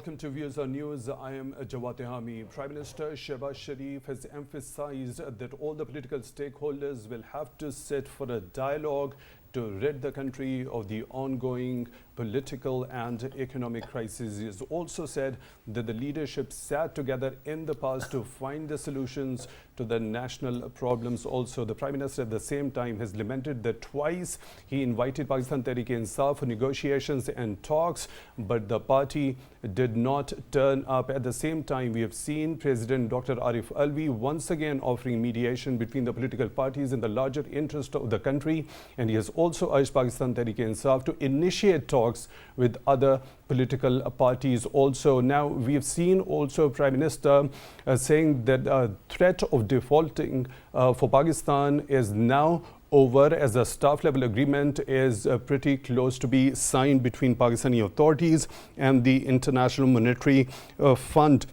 welcome to Views on News. I am Jawad Tehami. Prime Minister Shehbaz Sharif has emphasized that all the political stakeholders will have to sit for a dialogue to rid the country of the ongoing political and economic crisis. He has also said that the leadership sat together in the past to find the solutions to the national problems. Also, the Prime Minister at the same time has lamented that twice he invited Pakistan Tehreek-e-Insaf for negotiations and talks, but the party did not turn up. At the same time, we have seen President Dr. Arif Alvi once again offering mediation between the political parties in the larger interest of the country, and he has also urged Pakistan Tehreek-e-Insaf to initiate talks with other political parties. Also, now we have seen also Prime Minister saying that threat of defaulting for Pakistan is now over, as a staff level agreement is pretty close to be signed between Pakistani authorities and the International Monetary Fund.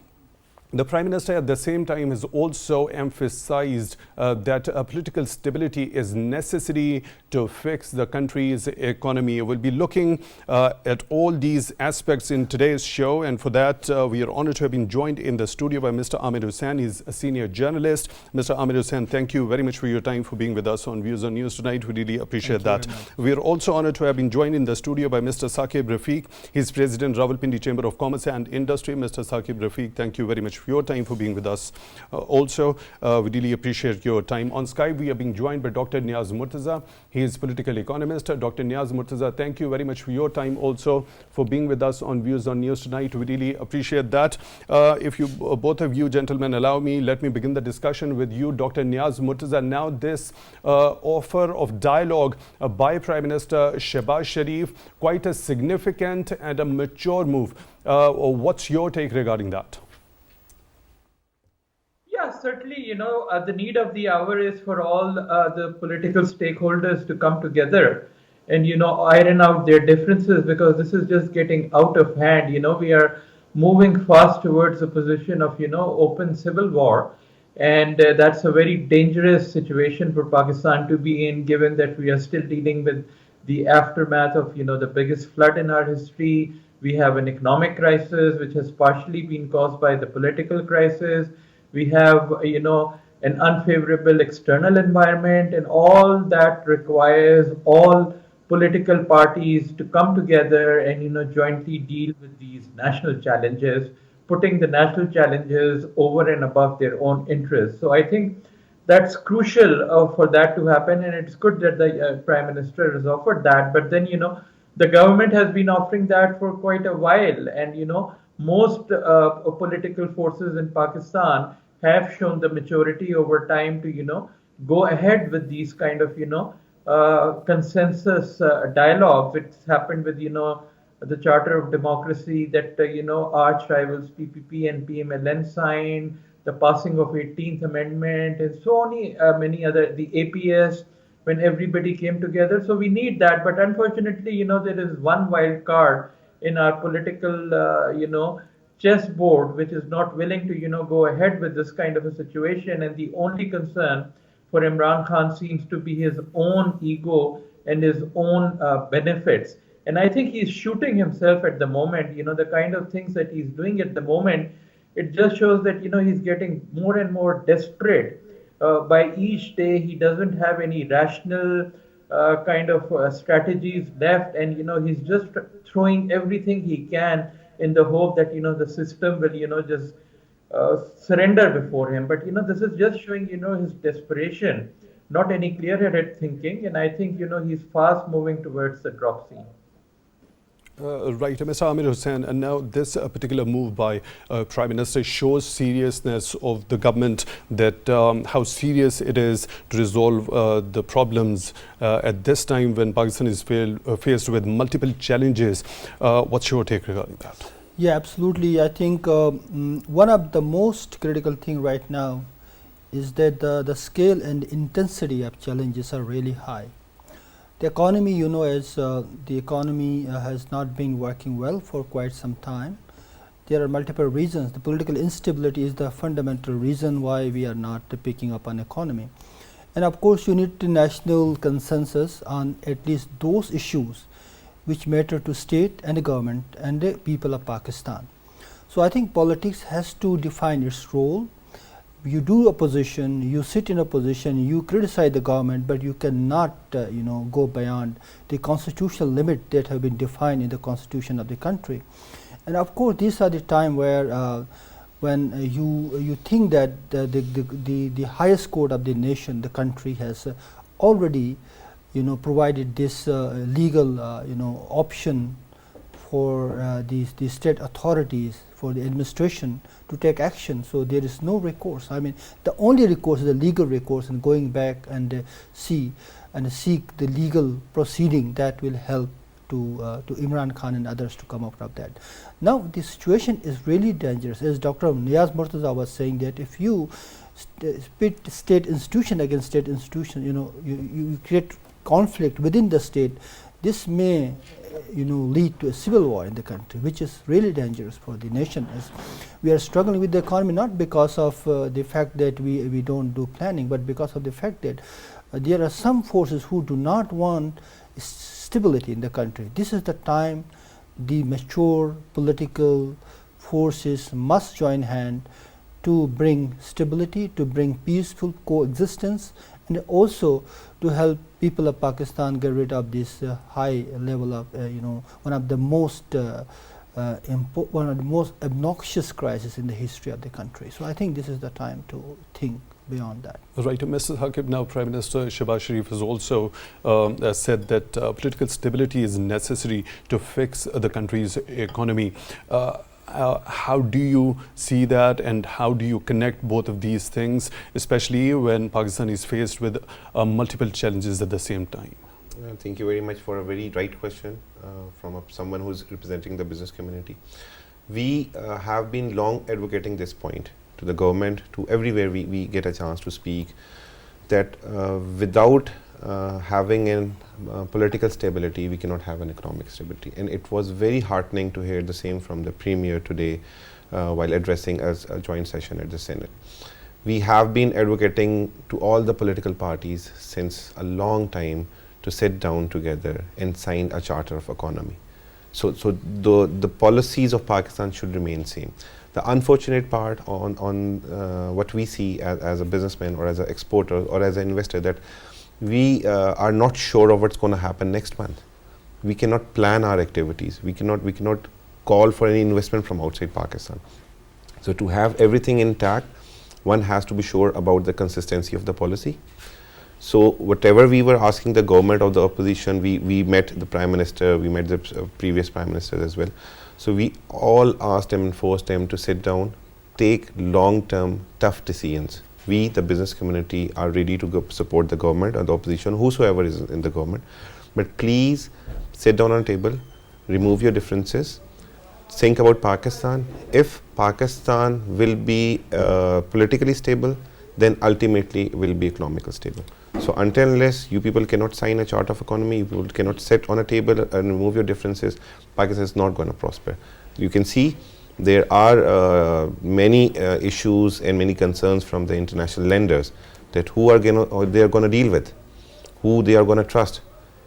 The Prime Minister at the same time has also emphasized that political stability is necessary to fix the country's economy. We'll be looking at all these aspects in today's show, and for that we are honored to have been joined in the studio by Mr. Amir Hussain. He's a senior journalist. Mr. Amir Hussain, thank you very much for your time, for being with us on Views on News tonight. We really appreciate that. We are also honored to have been joined in the studio by Mr. Saqib Rafiq. He's President, Rawalpindi Chamber of Commerce and Industry. Mr. Saqib Rafiq, thank you very much for your time, for being with us. Also, we really appreciate your time. On Skype, we are being joined by Dr. Niaz Murtaza. He is political economist. Dr. Niaz Murtaza, thank you very much for your time, also for being with us on Views on News tonight. We really appreciate that. If you both of you gentlemen allow me, let me begin the discussion with you, Dr. Niaz Murtaza. Now, this offer of dialogue by Prime Minister Shehbaz Sharif, quite a significant and a mature move. What's your take regarding that? Yeah, certainly, the need of the hour is for all the political stakeholders to come together and, iron out their differences, because this is just getting out of hand. We are moving fast towards a position of, open civil war. And that's a very dangerous situation for Pakistan to be in, given that we are still dealing with the aftermath of, the biggest flood in our history. We have an economic crisis, which has partially been caused by the political crisis. We have, an unfavorable external environment, and all that requires all political parties to come together and, jointly deal with these national challenges, putting the national challenges over and above their own interests. So I think that's crucial for that to happen, and it's good that the Prime Minister has offered that. But then, the government has been offering that for quite a while, and, most political forces in Pakistan have shown the maturity over time to, go ahead with these kind of, consensus dialogues. It's happened with, the Charter of Democracy that, arch rivals PPP and PMLN signed, the passing of 18th Amendment, and so many other, the APS, when everybody came together. So we need that. But unfortunately, there is one wild card in our political, chessboard, which is not willing to, go ahead with this kind of a situation. And the only concern for Imran Khan seems to be his own ego and his own benefits. And I think he's shooting himself at the moment. The kind of things that he's doing at the moment, it just shows that, he's getting more and more desperate. By each day, he doesn't have any rational kind of strategies left. And, he's just throwing everything he can in the hope that, the system will, just surrender before him. But, this is just showing, his desperation, not any clear-headed thinking. And I think, he's fast moving towards the drop scene. Right, Mr. Amir Hussain, and now this particular move by Prime Minister shows seriousness of the government, that how serious it is to resolve the problems at this time when Pakistan is faced with multiple challenges. What's your take regarding that? Yeah, absolutely. I think one of the most critical thing right now is that the scale and intensity of challenges are really high. The economy, as the economy has not been working well for quite some time. There are multiple reasons. The political instability is the fundamental reason why we are not picking up an economy. And of course, you need national consensus on at least those issues which matter to state and the government and the people of Pakistan. So I think politics has to define its role. You do opposition, you sit in opposition, you criticize the government, but you cannot go beyond the constitutional limit that have been defined in the constitution of the country. And of course these are the time where when you think that the highest court of the nation, the country, has already provided this legal option for the state authorities, for the administration to take action. So there is no recourse. I mean, the only recourse is the legal recourse, and going back and seek the legal proceeding that will help to Imran Khan and others to come out of that. Now the situation is really dangerous. As Dr. Niaz Murtaza was saying, that if you pit state institution against state institution, you create conflict within the state. This may lead to a civil war in the country, which is really dangerous for the nation, as we are struggling with the economy, not because of the fact that we don't do planning, but because of the fact that there are some forces who do not want stability in the country. This is the time the mature political forces must join hand to bring stability, to bring peaceful coexistence, and also to help people of Pakistan get rid of this high level of one of the most obnoxious crises in the history of the country. So I think this is the time to think beyond that. Right, Mr. Saqib, now Prime Minister Shehbaz Sharif has also said that political stability is necessary to fix the country's economy. How do you see that, and how do you connect both of these things, especially when Pakistan is faced with multiple challenges at the same time? Thank you very much for a very right question from someone who is representing the business community. We have been long advocating this point to the government, to everywhere we get a chance to speak, that without having a political stability, we cannot have an economic stability. And it was very heartening to hear the same from the Premier today while addressing a joint session at the Senate. We have been advocating to all the political parties since a long time to sit down together and sign a charter of economy. So the policies of Pakistan should remain same. The unfortunate part on what we see as a businessman or as an exporter or as an investor, that we are not sure of what's going to happen next month. We cannot plan our activities. We cannot call for any investment from outside Pakistan. So to have everything intact, one has to be sure about the consistency of the policy. So whatever we were asking the government of the opposition, we met the Prime Minister, we met the previous Prime Minister as well. So we all asked them and forced them to sit down, take long-term tough decisions. We, the business community, are ready to go support the government or the opposition, whosoever is in the government. But please sit down on a table, remove your differences, think about Pakistan. If Pakistan will be politically stable, then ultimately it will be economically stable. So until unless you people cannot sign a chart of economy, you people cannot sit on a table and remove your differences, Pakistan is not going to prosper. You can see there are many issues and many concerns from the international lenders, that who are they are going to deal with, who they are going to trust.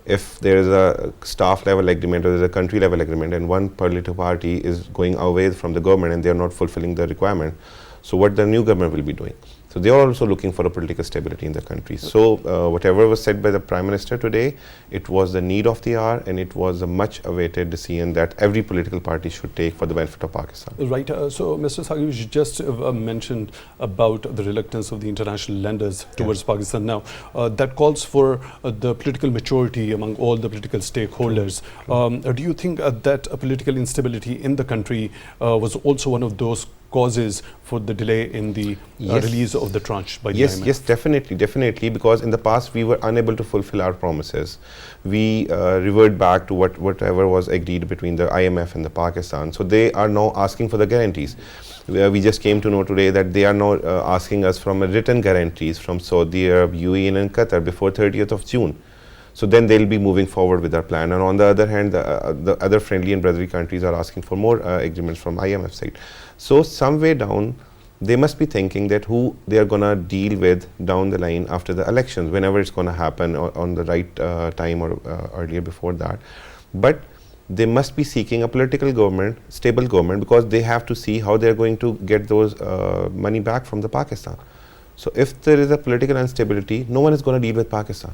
If there is a staff level agreement or there is a country level agreement and one political party is going away from the government and they are not fulfilling the requirement, so what the new government will be doing? So they are also looking for a political stability in the country. So whatever was said by the Prime Minister today, it was the need of the hour, and it was a much awaited decision that every political party should take for the benefit of Pakistan. Right. So Mr. Saqib, you just mentioned about the reluctance of the international lenders towards Pakistan. Now that calls for the political maturity among all the political stakeholders. Do you think that political instability in the country was also one of those causes for the delay in the release of the tranche by the IMF? Yes, definitely, because in the past we were unable to fulfill our promises. We revert back to whatever was agreed between the IMF and the Pakistan. So they are now asking for the guarantees. We just came to know today that they are now asking us from written guarantees from Saudi Arabia, UAE and Qatar before 30th of June. So then they'll be moving forward with our plan. And on the other hand, the other friendly and brotherly countries are asking for more agreements from IMF side. So some way down, they must be thinking that who they are going to deal with down the line after the elections, whenever it's going to happen, or on the right time or earlier before that. But they must be seeking a political government, stable government, because they have to see how they are going to get those money back from the Pakistan. So if there is a political instability, no one is going to deal with Pakistan.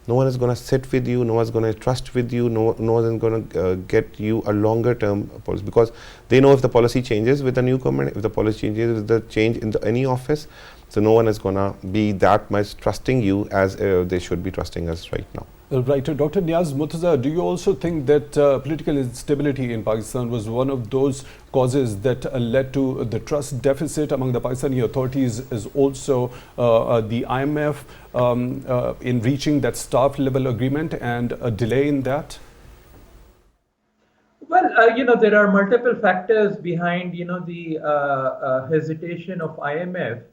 No one is going to sit with you, no one is going to trust with you, no one is going to get you a longer term policy, because they know if the policy changes with the new government, if the policy changes with the change in any office, so no one is going to be that much trusting you as they should be trusting us right now. Right. Dr. Niaz, Murtaza, do you also think that political instability in Pakistan was one of those causes that led to the trust deficit among the Pakistani authorities, as also the IMF in reaching that staff level agreement and a delay in that? Well, there are multiple factors behind, the hesitation of IMF,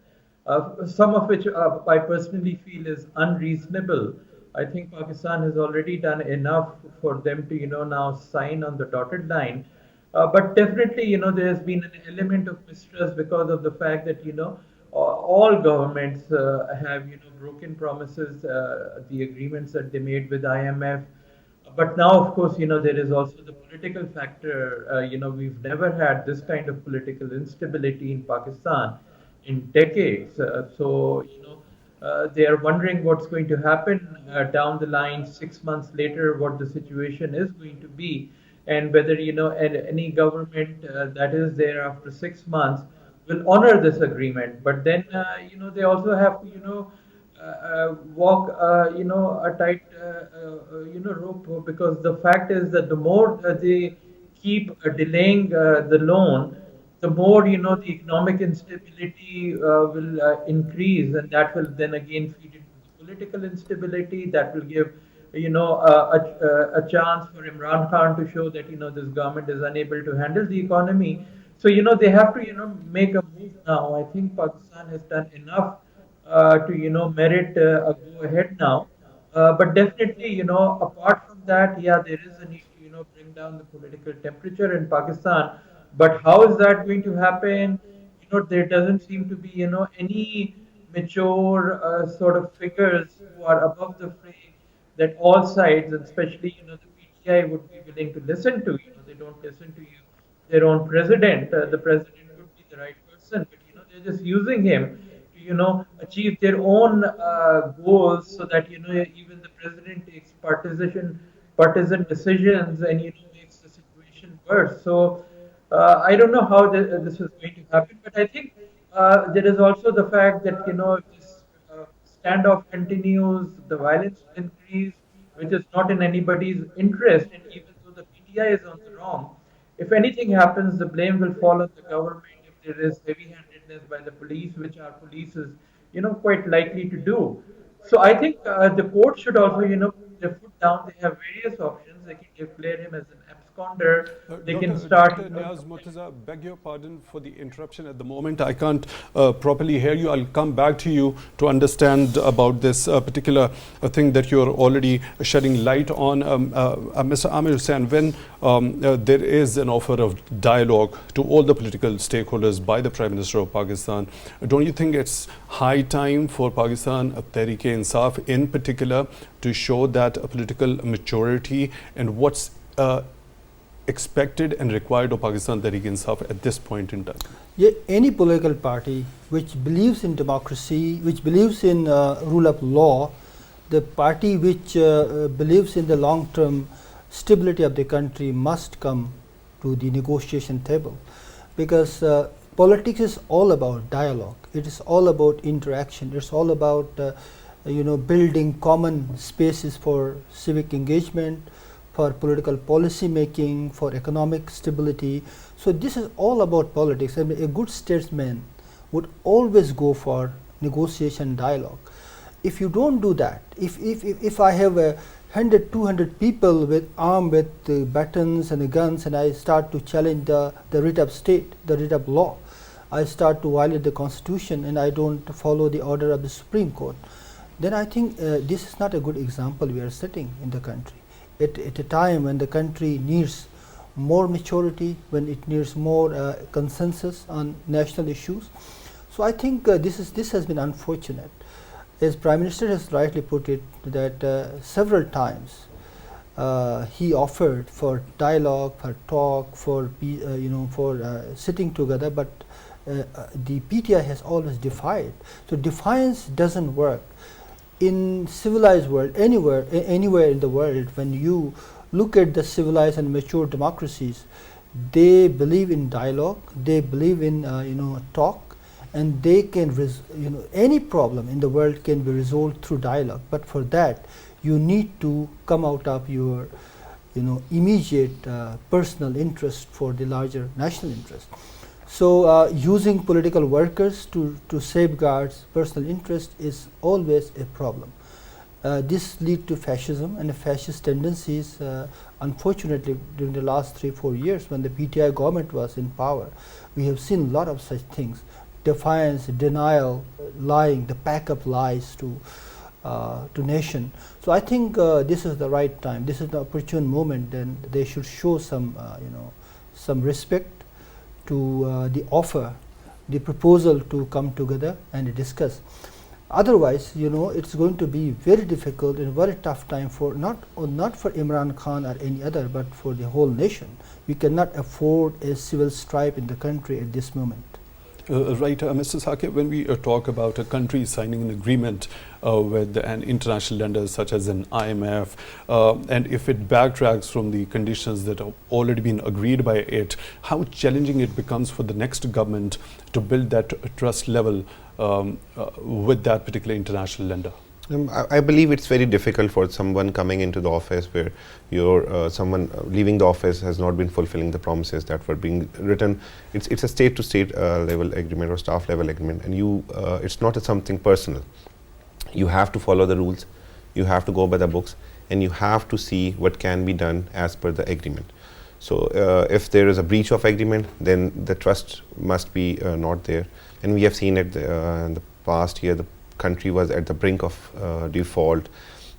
some of which I personally feel is unreasonable. I think Pakistan has already done enough for them to, now sign on the dotted line. But definitely, there's been an element of mistrust because of the fact that, all governments have, broken promises, the agreements that they made with IMF. But now, of course, there is also the political factor. We've never had this kind of political instability in Pakistan in decades. They are wondering what's going to happen down the line 6 months later, what the situation is going to be, and whether any government that is there after 6 months will honor this agreement. But then they also have to walk a tight rope, because the fact is that the more they keep delaying the loan, the more the economic instability will increase, and that will then again feed into the political instability. That will give a chance for Imran Khan to show that this government is unable to handle the economy. So they have to make a move now. I think Pakistan has done enough to merit a go ahead now. But definitely apart from that, yeah, there is a need to bring down the political temperature in Pakistan. But how is that going to happen? There doesn't seem to be, any mature sort of figures who are above the fray that all sides, and especially, the PTI would be willing to listen to. They don't listen to their own president. The president would be the right person, but, they're just using him to, achieve their own goals, so that, even the president takes partisan decisions and, makes the situation worse. So, I don't know how this is going to happen, but I think there is also the fact that if this standoff continues, the violence will increase, which is not in anybody's interest. And even though the PTI is on the wrong, if anything happens, the blame will fall on the government. If there is heavy-handedness by the police, which our police is quite likely to do. So I think the court should also put their foot down. They have various options. They can declare him as an absconder. They can start. Dr. Niaz, Murtaza, beg your pardon for the interruption at the moment. I can't properly hear you. I'll come back to you to understand about this particular thing that you're already shedding light on. Mr. Amir Hussain, when there is an offer of dialogue to all the political stakeholders by the Prime Minister of Pakistan, don't you think it's high time for Pakistan, Tehrik-e-Insaf in particular, to show that political maturity and what's expected and required of Pakistan Tehrik-e-Insaf at this point in time? Yeah, any political party which believes in democracy, which believes in rule of law, the party which believes in the long-term stability of the country must come to the negotiation table, because politics is all about dialogue. It is all about interaction. It's all about building common spaces for civic engagement, for political policy making, for economic stability. So this is all about politics. I mean, a good statesman would always go for negotiation, dialogue. If you don't do that, if I have 100, 200 people armed with batons and guns, and I start to challenge the writ of state, the writ of law, I start to violate the constitution, and I don't follow the order of the Supreme Court, then I think this is not a good example we are setting in the country. At a time when the country needs more maturity, when it needs more consensus on national issues. So I think this has been unfortunate. As Prime Minister has rightly put it, that several times he offered for dialogue, for talk, for sitting together, but the PTI has always defied. So defiance doesn't work. In civilized world, anywhere in the world, when you look at the civilized and mature democracies, they believe in dialogue, they believe in talk, and they can any problem in the world can be resolved through dialogue. But for that, you need to come out of your immediate personal interest for the larger national interest. So using political workers to safeguard personal interest is always a problem. This leads to fascism and fascist tendencies. Unfortunately, during the last 3-4 years, when the PTI government was in power, we have seen a lot of such things: defiance, denial, lying, the pack-up lies to nation. So I think this is the right time. This is the opportune moment, and they should show some respect to the offer, the proposal to come together and discuss. Otherwise, it's going to be very difficult and very tough time for not for Imran Khan or any other, but for the whole nation. We cannot afford a civil strife in the country at this moment. Right, Mr. Saqib, when we talk about a country signing an agreement with an international lender such as an IMF, and if it backtracks from the conditions that have already been agreed by it, how challenging it becomes for the next government to build that trust level with that particular international lender? I believe it's very difficult for someone coming into the office where someone leaving the office has not been fulfilling the promises that were being written. It's a state-to-state level agreement or staff level agreement, and it's not something personal. You have to follow the rules, you have to go by the books, and you have to see what can be done as per the agreement. So if there is a breach of agreement, then the trust must be not there. And we have seen it in the past year. The country was at the brink of default,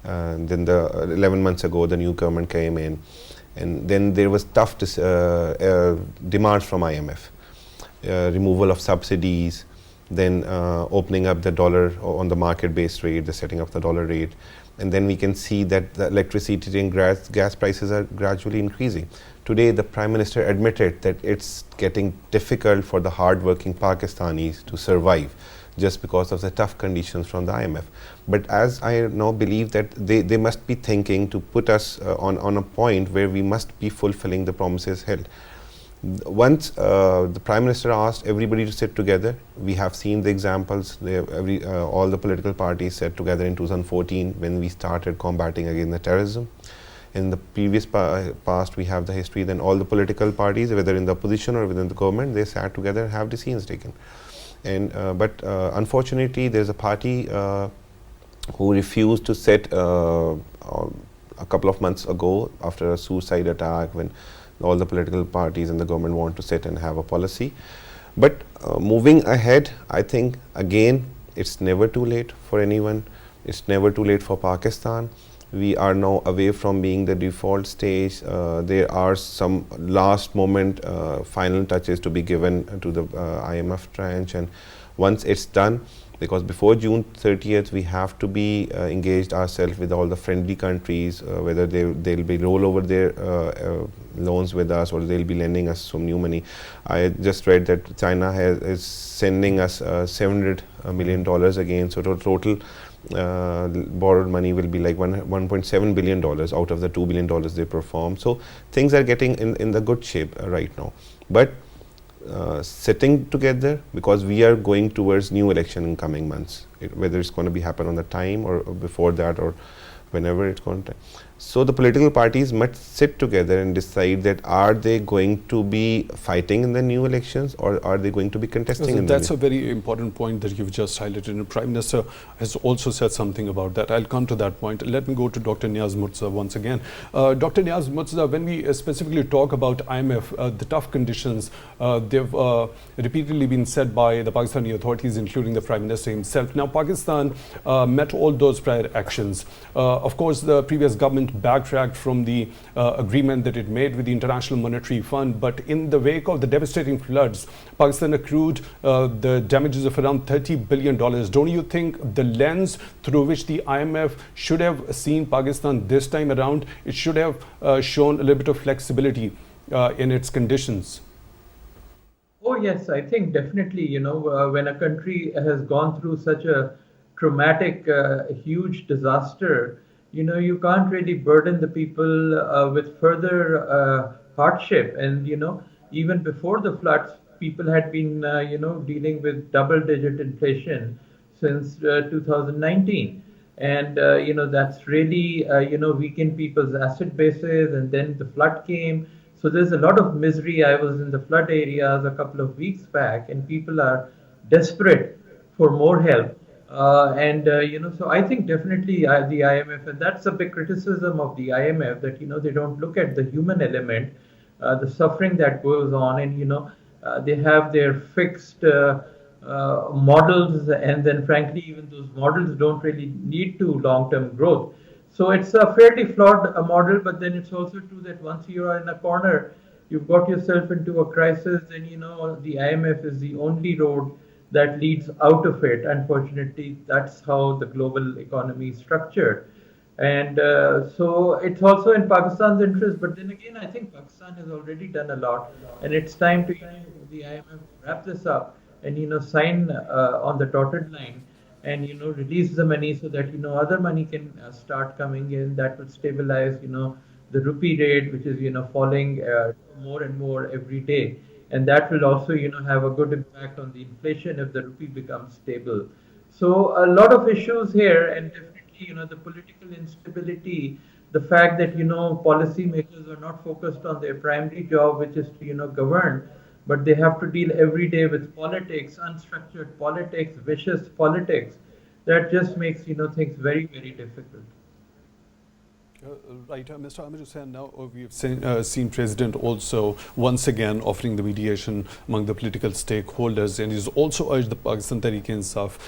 and then 11 months ago the new government came in, and then there was tough demands from IMF, removal of subsidies, then opening up the dollar on the market-based rate, the setting up the dollar rate, and then we can see that the electricity and gas prices are gradually increasing. Today the Prime Minister admitted that it's getting difficult for the hard-working Pakistanis to survive just because of the tough conditions from the IMF. But as I now believe that they must be thinking to put us on a point where we must be fulfilling the promises held. Once the Prime Minister asked everybody to sit together, we have seen the examples. All the political parties sat together in 2014 when we started combating against the terrorism. In the previous past, we have the history. Then all the political parties, whether in the opposition or within the government, they sat together and have decisions taken. And but unfortunately, there's a party who refused to sit a couple of months ago after a suicide attack, when all the political parties and the government want to sit and have a policy. But moving ahead, I think again it's never too late for anyone. It's never too late for Pakistan. We are now away from being the default stage. There are some last moment final touches to be given to the IMF tranche, and once it's done, because before June 30th we have to be engaged ourselves with all the friendly countries, whether they'll be roll over their loans with us or they'll be lending us some new money. I just read that China is sending us $700 million again, so total borrowed money will be like $1.7 billion out of the $2 billion they perform. So things are getting in the good shape right now. But sitting together, because we are going towards new election in coming months, whether it's going to be happen on the time or before that or whenever it's going to. So the political parties must sit together and decide that are they going to be fighting in the new elections or are they going to be contesting in the That's a very important point that you've just highlighted, and the Prime Minister has also said something about that. I'll come to that point. Let me go to Dr. Niaz Murtaza once again. Dr. Niaz Murtaza, when we specifically talk about IMF, the tough conditions, they've repeatedly been said by the Pakistani authorities, including the Prime Minister himself. Now, Pakistan met all those prior actions. Of course, the previous government hasn't backtracked from the agreement that it made with the International Monetary Fund. But in the wake of the devastating floods, Pakistan accrued the damages of around $30 billion. Don't you think the lens through which the IMF should have seen Pakistan this time around, it should have shown a little bit of flexibility in its conditions? Oh, yes, I think definitely, when a country has gone through such a traumatic, huge disaster, you can't really burden the people with further hardship. And, even before the floods, people had been, dealing with double-digit inflation since 2019. And, that's really, weakened people's asset bases. And then the flood came. So there's a lot of misery. I was in the flood areas a couple of weeks back, and people are desperate for more help. So I think definitely the IMF, and that's a big criticism of the IMF, that, they don't look at the human element, the suffering that goes on, and, they have their fixed models, and then frankly, even those models don't really lead to long-term growth. So it's a fairly flawed model, but then it's also true that once you are in a corner, you've got yourself into a crisis, then the IMF is the only road that leads out of it. Unfortunately, that's how the global economy is structured. And so it's also in Pakistan's interest, but then again, I think Pakistan has already done a lot, and it's time to the IMF wrap this up and sign on the dotted line, and release the money so that other money can start coming in that will stabilize the rupee rate, which is falling more and more every day, and that will also have a good impact on the inflation if the rupee becomes stable. So a lot of issues here, and definitely the political instability, the fact that policymakers are not focused on their primary job, which is to govern, but they have to deal every day with politics, unstructured politics, vicious politics. That just makes things very, very difficult. Right, Mr. Amir Hussain, now we've seen President also once again offering the mediation among the political stakeholders, and he's also urged the Pakistan Tehreek-e-Insaf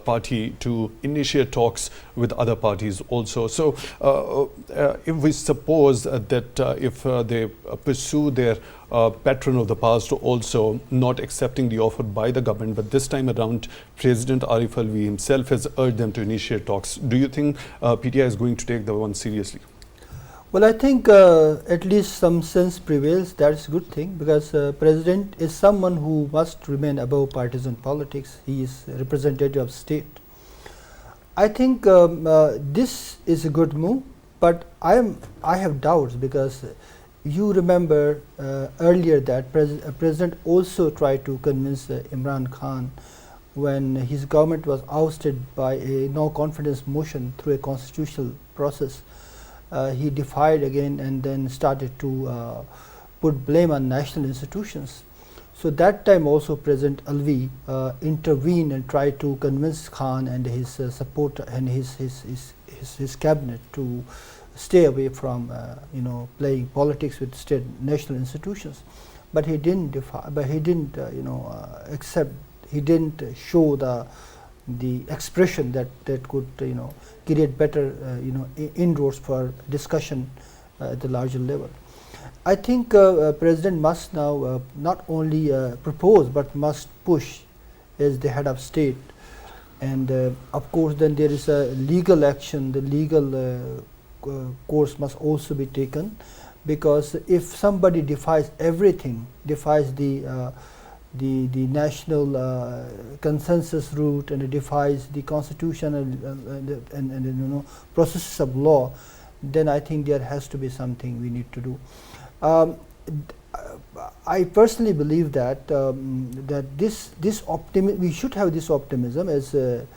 party to initiate talks with other parties also. So if we suppose that if they pursue their pattern of the past, also not accepting the offer by the government, but this time around President Arif Alvi himself has urged them to initiate talks, do you think PTI is going to take the one seriously? Well, I think at least some sense prevails. That's a good thing, because President is someone who must remain above partisan politics. He is a representative of state. I think this is a good move, but I have doubts, because you remember earlier that President also tried to convince Imran Khan when his government was ousted by a no-confidence motion through a constitutional process. He defied again and then started to put blame on national institutions. So that time also President Alvi intervened and tried to convince Khan and his support and his cabinet to stay away from playing politics with state national institutions. But he didn't accept. He didn't show the expression that could create better inroads for discussion at the larger level. I think President must now not only propose but must push as the head of state, and of course then there is a legal action. The legal course must also be taken, because if somebody defies everything, defies the national consensus route, and it defies the constitution and processes of law, then I think there has to be something we need to do. I personally believe that we should have this optimism, as the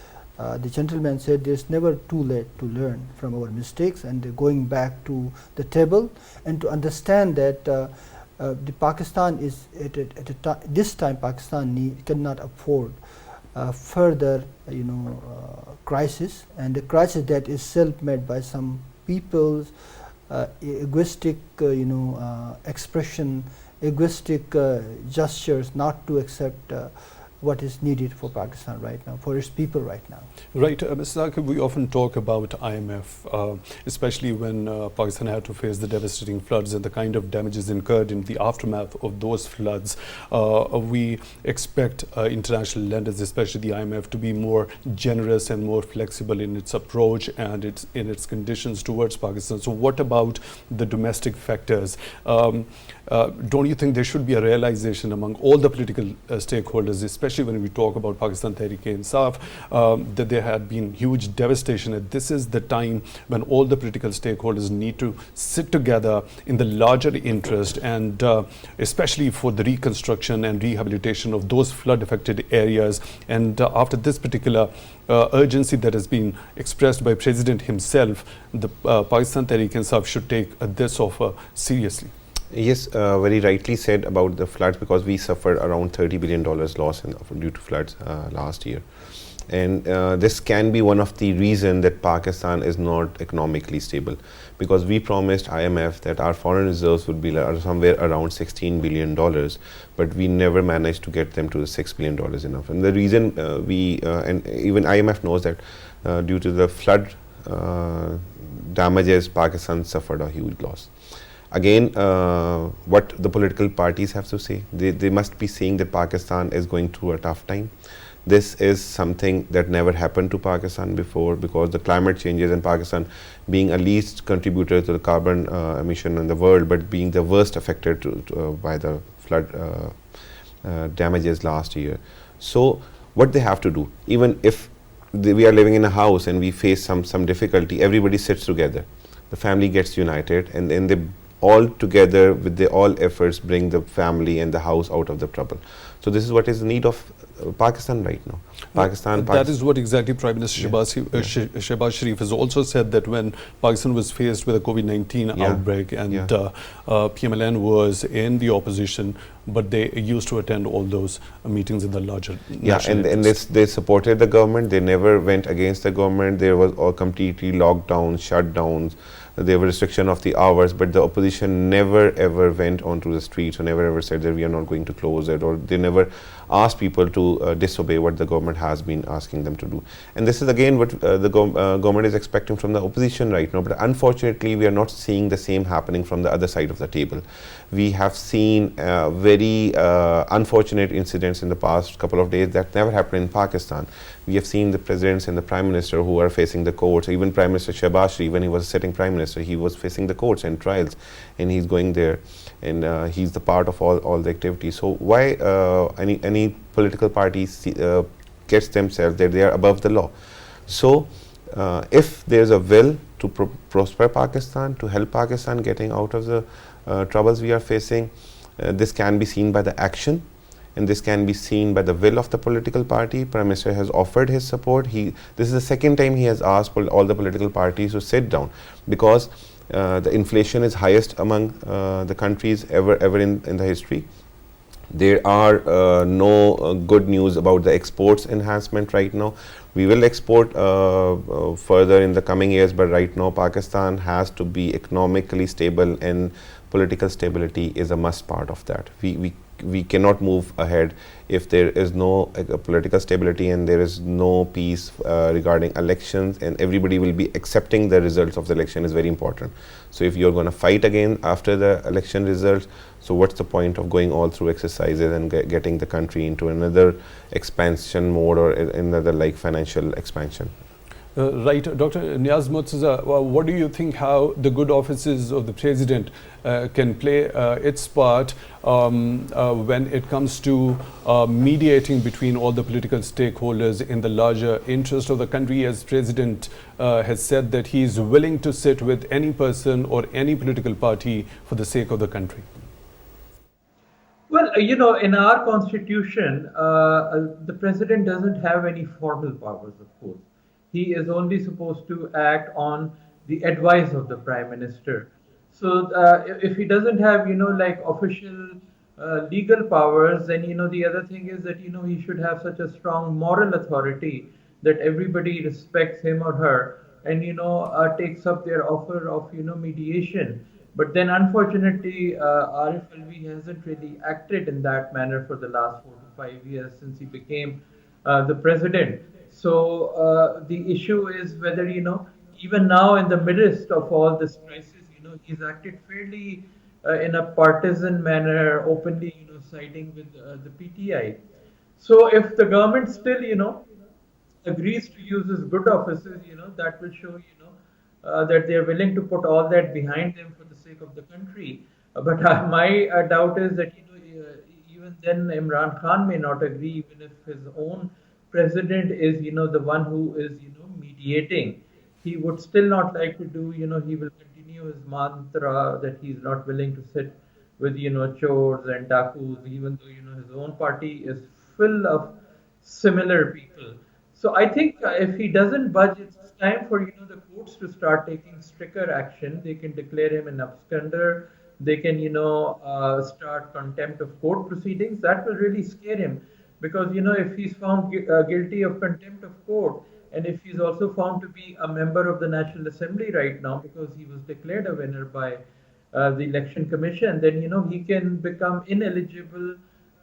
gentleman said. There's never too late to learn from our mistakes, and going back to the table and to understand that the Pakistan is this time Pakistan cannot afford further crisis, and the crisis that is self-made by some people's egoistic expression, egoistic gestures not to accept what is needed for Pakistan right now, for its people right now. Right, Mr. Saqib, we often talk about IMF, especially when Pakistan had to face the devastating floods and the kind of damages incurred in the aftermath of those floods. We expect international lenders, especially the IMF, to be more generous and more flexible in its approach and in its conditions towards Pakistan. So what about the domestic factors? Don't you think there should be a realization among all the political stakeholders, especially when we talk about Pakistan Tehreek-e-Insaf, that there had been huge devastation, and this is the time when all the political stakeholders need to sit together in the larger interest, and especially for the reconstruction and rehabilitation of those flood-affected areas. And after this particular urgency that has been expressed by President himself, the Pakistan Tehreek-e-Insaf should take this offer seriously. Yes, very rightly said about the floods, because we suffered around $30 billion loss due to floods last year. And this can be one of the reasons that Pakistan is not economically stable, because we promised IMF that our foreign reserves would be somewhere around $16 billion, but we never managed to get them to the $6 billion enough. And the reason and even IMF knows that due to the flood damages, Pakistan suffered a huge loss. Again, what the political parties have to say, they must be saying that Pakistan is going through a tough time. This is something that never happened to Pakistan before, because the climate changes in Pakistan being a least contributor to the carbon emission in the world, but being the worst affected by the flood damages last year. So what they have to do, even if we are living in a house and we face some difficulty, everybody sits together, the family gets united, and then they all together with the all efforts bring the family and the house out of the trouble. So this is what is the need of Pakistan right now. That is what exactly Prime Minister Shehbaz Sharif has also said, that when Pakistan was faced with a COVID-19 outbreak and PMLN was in the opposition, but they used to attend all those meetings in the larger national interest. They supported the government. They never went against the government. There was all completely lockdowns, shutdowns. There were restriction of the hours, but the opposition never ever went onto the streets, or never ever said that we are not going to close it, or they never asked people to disobey what the government has been asking them to do. And this is again what the government is expecting from the opposition right now, but unfortunately we are not seeing the same happening from the other side of the table. We have seen very unfortunate incidents in the past couple of days that never happened in Pakistan. We have seen the presidents and the prime minister who are facing the courts. Even Prime Minister Shehbaz Sharif, when he was sitting prime minister, he was facing the courts and trials, and he's going there, and he's the part of all the activities. So why any political party gets themselves that they are above the law? So if there's a will to prosper Pakistan, to help Pakistan getting out of the troubles we are facing, this can be seen by the action, and this can be seen by the will of the political party. Prime Minister has offered his support. This is the second time he has asked all the political parties to sit down, because the inflation is highest among the countries ever in the history. There are no good news about the exports enhancement right now. We will export further in the coming years, but right now Pakistan has to be economically stable, and political stability is a must part of that. We cannot move ahead if there is no political stability and there is no peace regarding elections, and everybody will be accepting the results of the election is very important. So if you're going to fight again after the election results, so what's the point of going all through exercises and getting the country into another expansion mode, or another like financial expansion? Right, Dr. Niaz Murtaza, what do you think how the good offices of the President can play its part when it comes to mediating between all the political stakeholders in the larger interest of the country, as President has said that he is willing to sit with any person or any political party for the sake of the country? Well, in our constitution, the president doesn't have any formal powers, of course. He is only supposed to act on the advice of the prime minister. So if he doesn't have, like official legal powers, then, the other thing is that, he should have such a strong moral authority that everybody respects him or her and, takes up their offer of, mediation. But then unfortunately, Arif Alvi hasn't really acted in that manner for the last 4 to 5 years since he became the president. So the issue is whether, even now in the midst of all this crisis, he's acted fairly in a partisan manner, openly, siding with the PTI. So if the government still, agrees to use his good offices, that will show, that they're willing to put all that behind them for the sake of the country. But my doubt is that, even then Imran Khan may not agree, even if his own president is, the one who is, mediating. He would still not like to do, he will continue his mantra that he's not willing to sit with, chores and dakus, even though, his own party is full of similar people. So I think if he doesn't budge, it's time for, the courts to start taking stricter action. They can declare him an absconder. They can, start contempt of court proceedings. That will really scare him, because, if he's found guilty of contempt of court, and if he's also found to be a member of the National Assembly right now because he was declared a winner by the Election Commission, then, he can become ineligible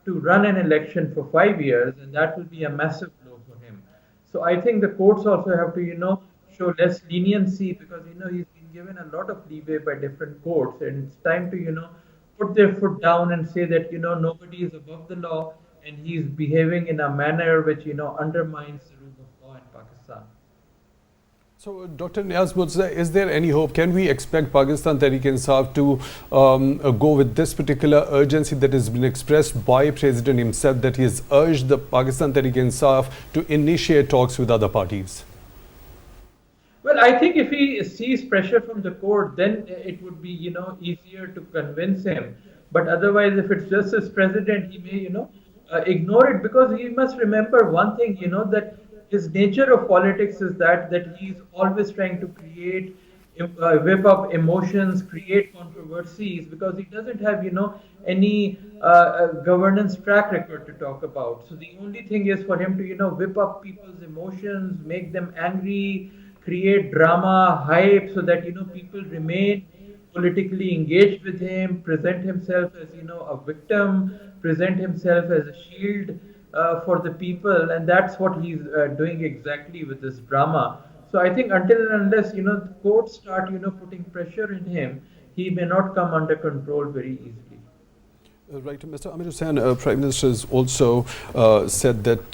to run an election for 5 years, and that will be a massive blow for him. So I think the courts also have to, show less leniency, because, he's been given a lot of leeway by different courts, and it's time to, put their foot down and say that, nobody is above the law, and he's behaving in a manner which, undermines the rule of law in Pakistan. So, Dr. Niaz, is there any hope? Can we expect Pakistan Tehreek-e-Insaf to go with this particular urgency that has been expressed by President himself, that he has urged the Pakistan Tehreek-e-Insaf to initiate talks with other parties? Well, I think if he sees pressure from the court, then it would be, easier to convince him. But otherwise, if it's just as president, he may, ignore it, because he must remember one thing, that his nature of politics is that he's always trying to create, whip up emotions, create controversies, because he doesn't have, any governance track record to talk about. So the only thing is for him to, whip up people's emotions, make them angry, create drama, hype, so that, people remain politically engaged with him, present himself as, a victim, present himself as a shield for the people, and that's what he's doing exactly with this drama. So I think until and unless, the courts start, putting pressure in him, he may not come under control very easily. Right, Mr. Amir Hussain, Prime Minister has also said that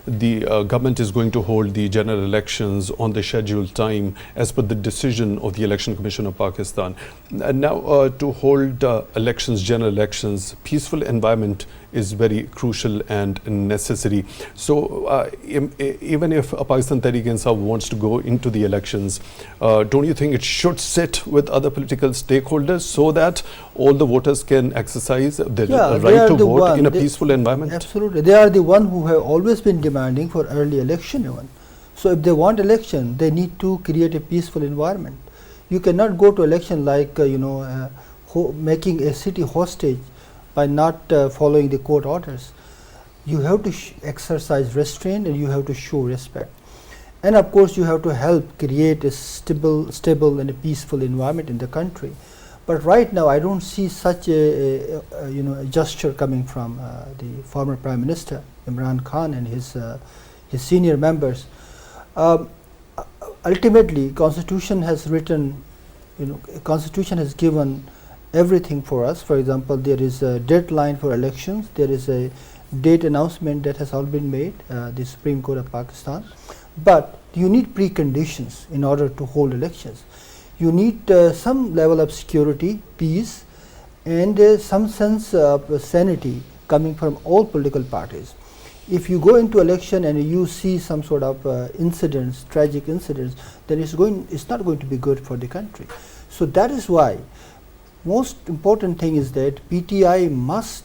the government is going to hold the general elections on the scheduled time as per the decision of the Election Commission of Pakistan. And now to hold general elections, peaceful environment is very crucial and necessary. So even if Pakistan Tehreek-e-Insaf wants to go into the elections, don't you think it should sit with other political stakeholders so that all the voters can exercise their right to vote in a peaceful environment? Absolutely. They are the one who have always been demanding for early election even. So if they want election, they need to create a peaceful environment. You cannot go to election like, making a city hostage by not following the court orders. You have to exercise restraint, and you have to show respect. And of course, you have to help create a stable and a peaceful environment in the country. But right now, I don't see such a gesture coming from the former Prime Minister Imran Khan and his senior members. Ultimately, Constitution has written, Constitution has given everything for us. For example, there is a deadline for elections. There is a date announcement that has all been made, the Supreme Court of Pakistan. But you need preconditions in order to hold elections. You need some level of security, peace, and some sense of sanity coming from all political parties. If you go into election and you see some sort of incidents, tragic incidents, then it's not going to be good for the country. So that is why most important thing is that PTI must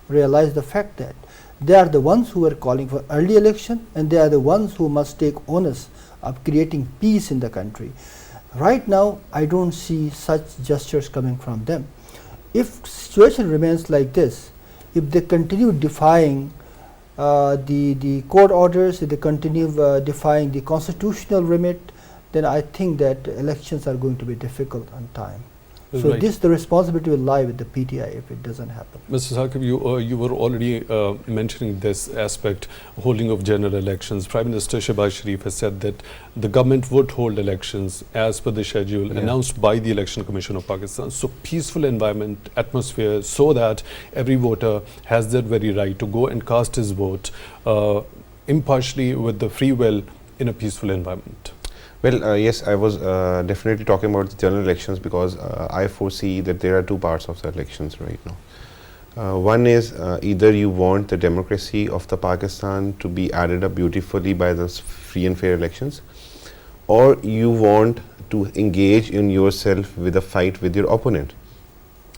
realize the fact that they are the ones who are calling for early election, and they are the ones who must take onus of creating peace in the country. Right now, I don't see such gestures coming from them. If situation remains like this, if they continue defying the court orders, if they continue defying the constitutional remit, then I think that elections are going to be difficult on time. So Right. the responsibility will lie with the PTI if it doesn't happen. Mr. Saqib, you were already mentioning this aspect, holding of general elections. Prime Minister Shehbaz Sharif has said that the government would hold elections as per the schedule announced by the Election Commission of Pakistan. So peaceful environment, atmosphere, so that every voter has that very right to go and cast his vote impartially with the free will in a peaceful environment. Well, yes, I was definitely talking about the general elections because I foresee that there are two parts of the elections right now. One is either you want the democracy of the Pakistan to be added up beautifully by the free and fair elections, or you want to engage in yourself with a fight with your opponent.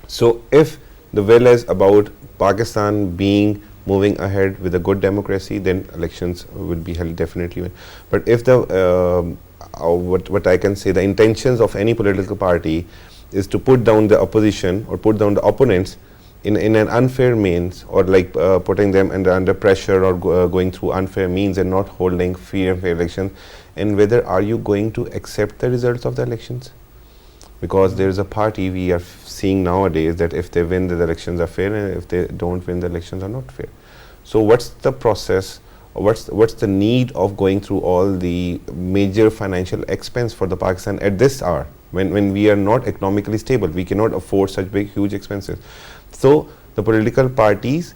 So if the will is about Pakistan being moving ahead with a good democracy, then elections will be held definitely. But if the what I can say, the intentions of any political party is to put down the opposition or put down the opponents in an unfair means, or like putting them under pressure or going through unfair means and not holding free and fair elections, and whether are you going to accept the results of the elections? Because there is a party we are seeing nowadays that if they win, the elections are fair, and if they don't win, the elections are not fair. So what's the process? What's the need of going through all the major financial expense for the Pakistan at this hour when we are not economically stable? We cannot afford such big huge expenses. So the political parties,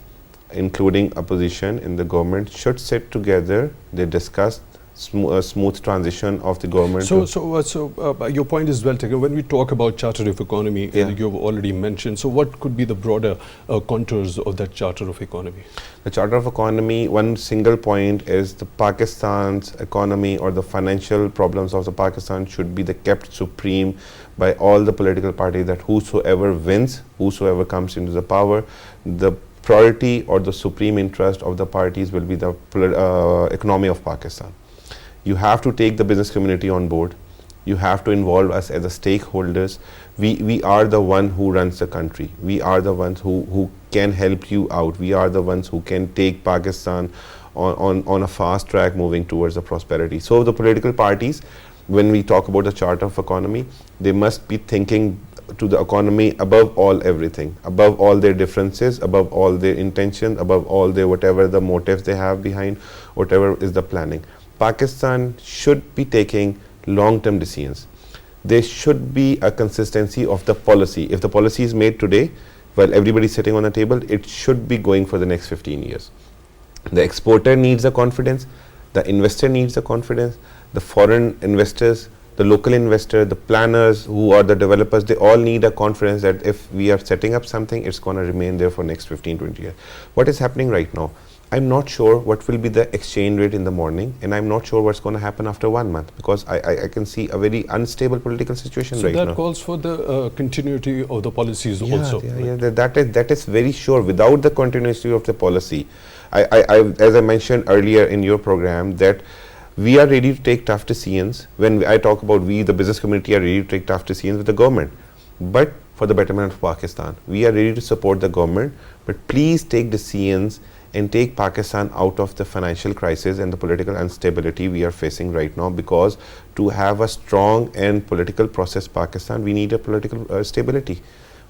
including opposition in the government, should sit together. They discuss smooth transition of the government. So your point is well taken. When we talk about Charter of Economy, you've already mentioned. So what could be the broader contours of that Charter of Economy? The Charter of Economy, one single point is the Pakistan's economy or the financial problems of the Pakistan should be kept supreme by all the political parties, that whosoever wins, whosoever comes into the power, the priority or the supreme interest of the parties will be the economy of Pakistan. You have to take the business community on board. You have to involve us as the stakeholders. We are the one who runs the country. We are the ones who can help you out. We are the ones who can take Pakistan on a fast track moving towards the prosperity. So the political parties, when we talk about the Charter of Economy, they must be thinking to the economy above all everything, above all their differences, above all their intentions, above all their whatever the motives they have behind, whatever is the planning. Pakistan should be taking long-term decisions. There should be a consistency of the policy. If the policy is made today, while everybody is sitting on the table, it should be going for the next 15 years. The exporter needs the confidence, the investor needs the confidence, the foreign investors, the local investor, the planners who are the developers, they all need a confidence that if we are setting up something, it's going to remain there for next 15, 20 years. What is happening right now? I'm not sure what will be the exchange rate in the morning, and I'm not sure what's going to happen after 1 month, because I can see a very unstable political situation right now. So that calls for the continuity of the policies also. That is very sure. Without the continuity of the policy, as I mentioned earlier in your program, that we are ready to take tough decisions. When I talk about we, the business community, are ready to take tough decisions with the government, but for the betterment of Pakistan. We are ready to support the government, but please take decisions and take Pakistan out of the financial crisis and the political instability we are facing right now, because to have a strong and political process Pakistan, we need a political stability.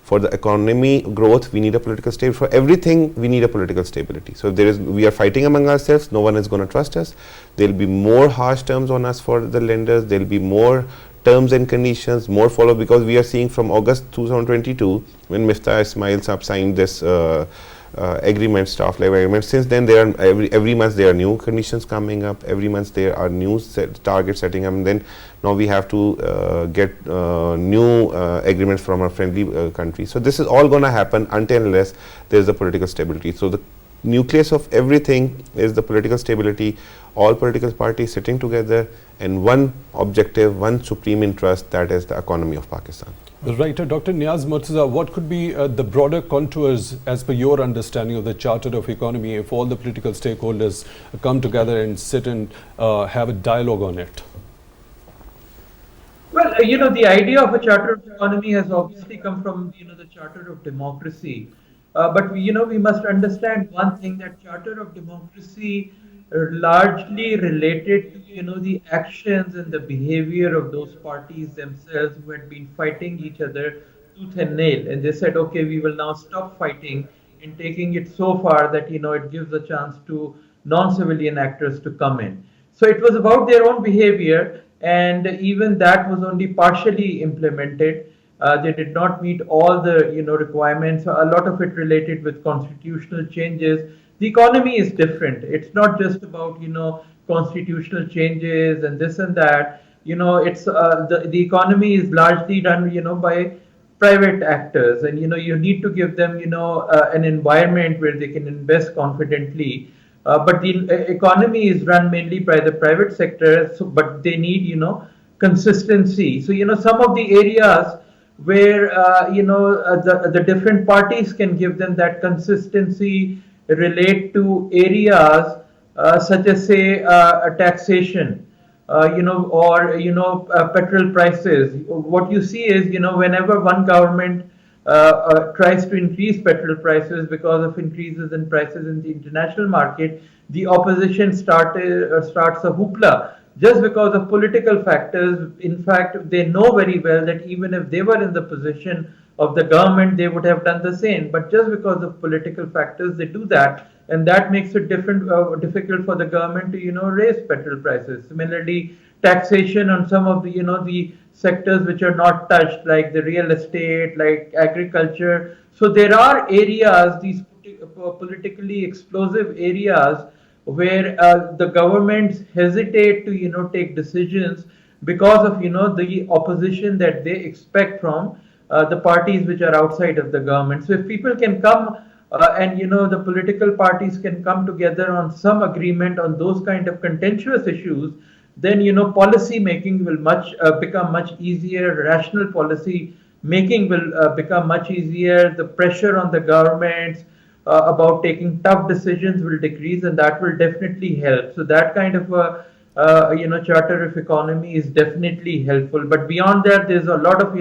For the economy growth, we need a political stability. For everything, we need a political stability. So if we are fighting among ourselves, no one is going to trust us. There will be more harsh terms on us for the lenders. There will be more terms and conditions, more follow, because we are seeing from August 2022, when Mr. Ismail Saab signed this agreement, staff level agreement. Since then, there are every month there are new conditions coming up. Every month there are new targets setting up, and then now we have to get new agreements from our friendly countries. So this is all going to happen until unless there is a political stability. So the nucleus of everything is the political stability. All political parties sitting together, and one objective, one supreme interest, that is the economy of Pakistan. Right, Dr. Niaz Murtaza, what could be the broader contours as per your understanding of the Charter of Economy if all the political stakeholders come together and sit and have a dialogue on it? Well, the idea of a Charter of Economy has obviously come from, the Charter of Democracy. But we must understand one thing, that Charter of Democracy largely related to, the actions and the behavior of those parties themselves who had been fighting each other tooth and nail, and they said, okay, we will now stop fighting and taking it so far that it gives a chance to non-civilian actors to come in. So it was about their own behavior, and even that was only partially implemented. They did not meet all the requirements. A lot of it related with constitutional changes. The economy is different. It's not just about constitutional changes and this and that. It's the economy is largely done by private actors, and you need to give them an environment where they can invest confidently. But the economy is run mainly by the private sector, but they need consistency. So some of the areas where the different parties can give them that consistency relate to areas such as say taxation, or petrol prices. What you see is whenever one government tries to increase petrol prices because of increases in prices in the international market, the opposition starts a hoopla just because of political factors. In fact, they know very well that even if they were in the position of the government, they would have done the same. But just because of political factors, they do that, and that makes it difficult for the government to raise petrol prices. Similarly, taxation on some of the the sectors which are not touched, like the real estate, like agriculture. So there are areas, these politically explosive areas, where the governments hesitate to take decisions because of the opposition that they expect from the parties which are outside of the government. So if people can come and the political parties can come together on some agreement on those kind of contentious issues, then policy making will become much easier. Rational policy making will become much easier. The pressure on the governments about taking tough decisions will decrease, and that will definitely help. So that kind of a charter of economy is definitely helpful. But beyond that, there's a lot of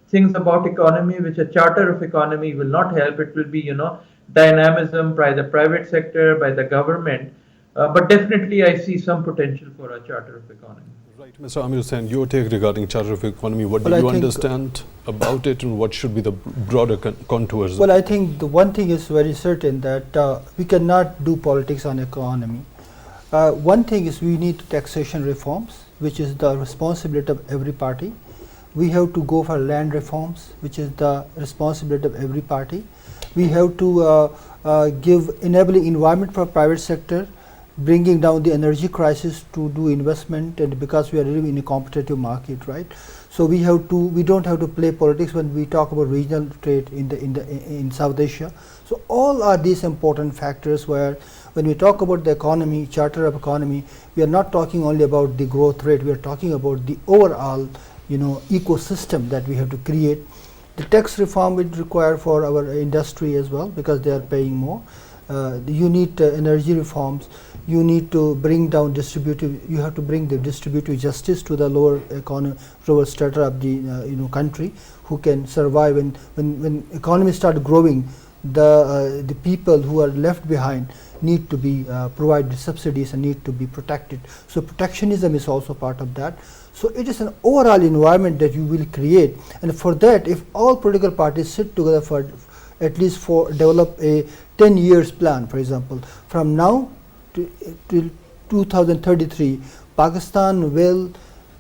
things about economy which a charter of economy will not help. It will be dynamism by the private sector, by the government. But definitely I see some potential for a charter of economy. Right, Mr. Amir Hussain, your take regarding charter of economy, what do you understand about it, and what should be the broader contours? Well, I think the one thing is very certain, that we cannot do politics on economy. One thing is we need taxation reforms, which is the responsibility of every party. We have to go for land reforms, which is the responsibility of every party. We have to give enabling environment for private sector, bringing down the energy crisis to do investment, and because we are really in a competitive market, right? So we don't have to play politics when we talk about regional trade in South Asia. So all are these important factors where when we talk about the economy, charter of economy, we are not talking only about the growth rate, we are talking about the overall ecosystem that we have to create. The tax reform would require for our industry as well, because they are paying more. You need energy reforms. You need to bring down you have to bring the distributive justice to the lower strata of the country, who can survive. When economies start growing, the people who are left behind need to be provided subsidies and need to be protected. So protectionism is also part of that. So it is an overall environment that you will create, and for that, if all political parties sit together for at least develop a 10 years plan, for example, from now till 2033, Pakistan will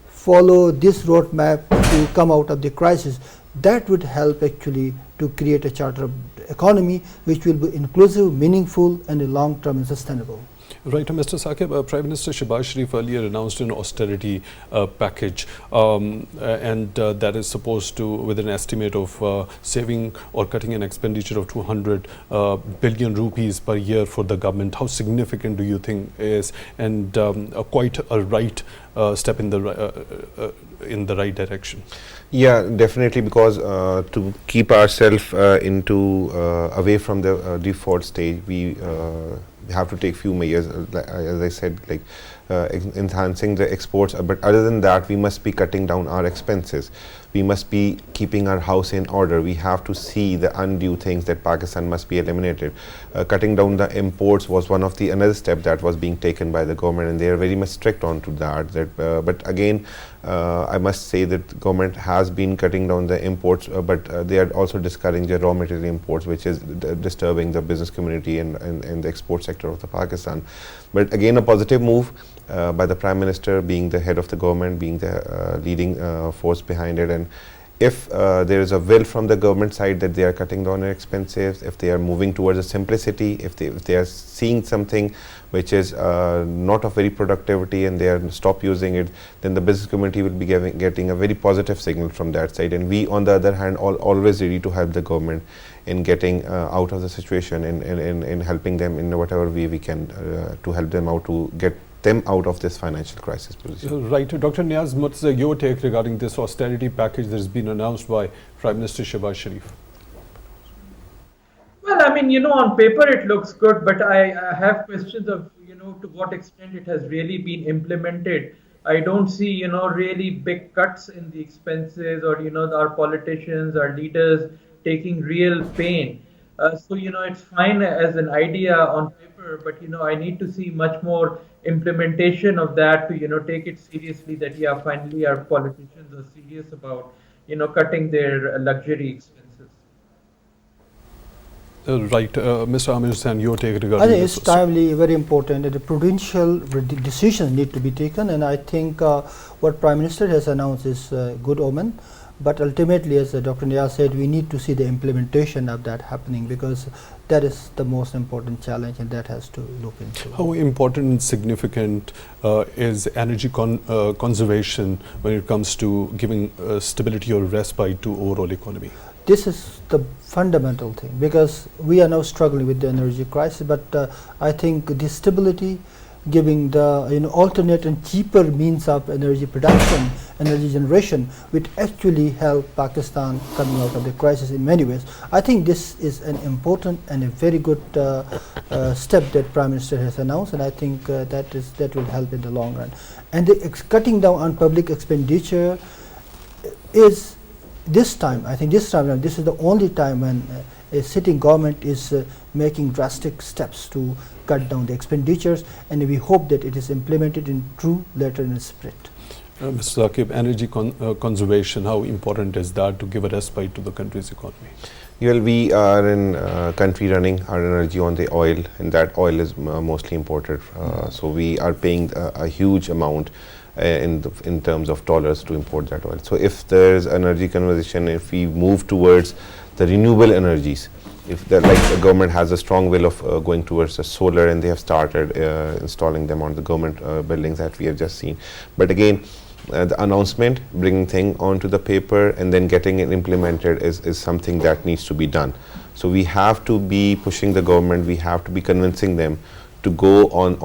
follow this roadmap to come out of the crisis. That would help actually to create a charter of economy which will be inclusive, meaningful, and long-term and sustainable. Right, Mr. Saqib, Prime Minister Shehbaz Sharif earlier announced an austerity package, and that is supposed to, with an estimate of saving or cutting an expenditure of 200 billion rupees per year for the government. How significant do you think is, and quite a right step in the right direction? Yeah, definitely, because to keep ourselves away from the default stage, we have to take few measures. As I said, like enhancing the exports, but other than that, we must be cutting down our expenses. We must be keeping our house in order. We have to see the undue things that Pakistan must be eliminated. Cutting down the imports was one of the another step that was being taken by the government, and they are very much strict on to that. But again, I must say that government has been cutting down the imports, but they are also discouraging the raw material imports, which is disturbing the business community and the export sector of the Pakistan. But again, a positive move by the Prime Minister, being the head of the government, being the leading force behind it. And if there is a will from the government side that they are cutting down their expenses, if they are moving towards a simplicity, if they are seeing something which is not of very productivity and they are stop using it, then the business community will be getting a very positive signal from that side. And we, on the other hand, always ready to help the government in getting out of the situation and in helping them in whatever way we can to help them out to get them out of this financial crisis position. Right. Dr. Niaz, Murtaza, your take regarding this austerity package that has been announced by Prime Minister Shehbaz Sharif? Well, I mean, on paper it looks good, but I have questions of, to what extent it has really been implemented. I don't see, really big cuts in the expenses or, our politicians, our leaders taking real pain. So, it's fine as an idea on paper, but, I need to see much more implementation of that to, take it seriously that, finally our politicians are serious about, cutting their luxury expenses. Right. Mr. Amir Hussain, your take regarding I think this? it's timely, very important, that the prudential decisions need to be taken, and I think what Prime Minister has announced is a good omen. But ultimately, as Dr. Niaz said, we need to see the implementation of that happening, because that is the most important challenge, and that has to look into. How important and significant is energy conservation when it comes to giving stability or respite to overall economy? This is the fundamental thing, because we are now struggling with the energy crisis, but I think the stability, giving the alternate and cheaper means of energy production, energy generation, would actually help Pakistan coming out of the crisis in many ways. I think this is an important and a very good step that Prime Minister has announced, and I think that will help in the long run. And the cutting down on public expenditure is this time. I think this is the only time when a sitting government is making drastic steps to cut down the expenditures, and we hope that it is implemented in true letter and spirit. Mr. Saqib, energy conservation, how important is that to give a respite to the country's economy? Well, we are in country running our energy on the oil, and that oil is mostly imported. So we are paying a huge amount in terms of dollars to import that oil. So if there is energy conservation, if we move towards the renewable energies, if the government has a strong will of going towards the solar, and they have started installing them on the government buildings that we have just seen. But again, the announcement, bringing thing onto the paper and then getting it implemented is something that needs to be done. So we have to be pushing the government, we have to be convincing them to go on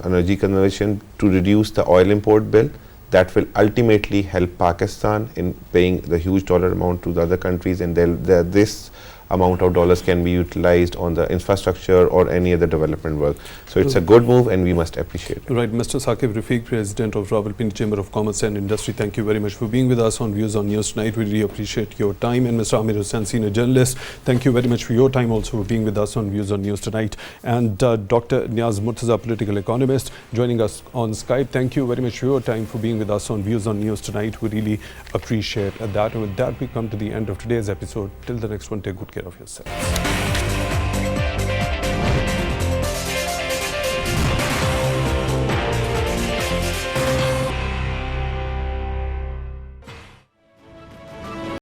energy conservation to reduce the oil import bill. That will ultimately help Pakistan in paying the huge dollar amount to the other countries, and this amount of dollars can be utilized on the infrastructure or any other development work. So it's a good move, and we must appreciate it. Right. Mr. Saqib Rafiq, President of Rawalpindi Chamber of Commerce and Industry, thank you very much for being with us on Views on News tonight. We really appreciate your time. And Mr. Amir Hussain, Senior Journalist, thank you very much for your time also for being with us on Views on News tonight. And Dr. Niaz Murtaza, Political Economist, joining us on Skype. Thank you very much for your time for being with us on Views on News tonight. We really appreciate that. And with that, we come to the end of today's episode. Till the next one, take good care of yourself.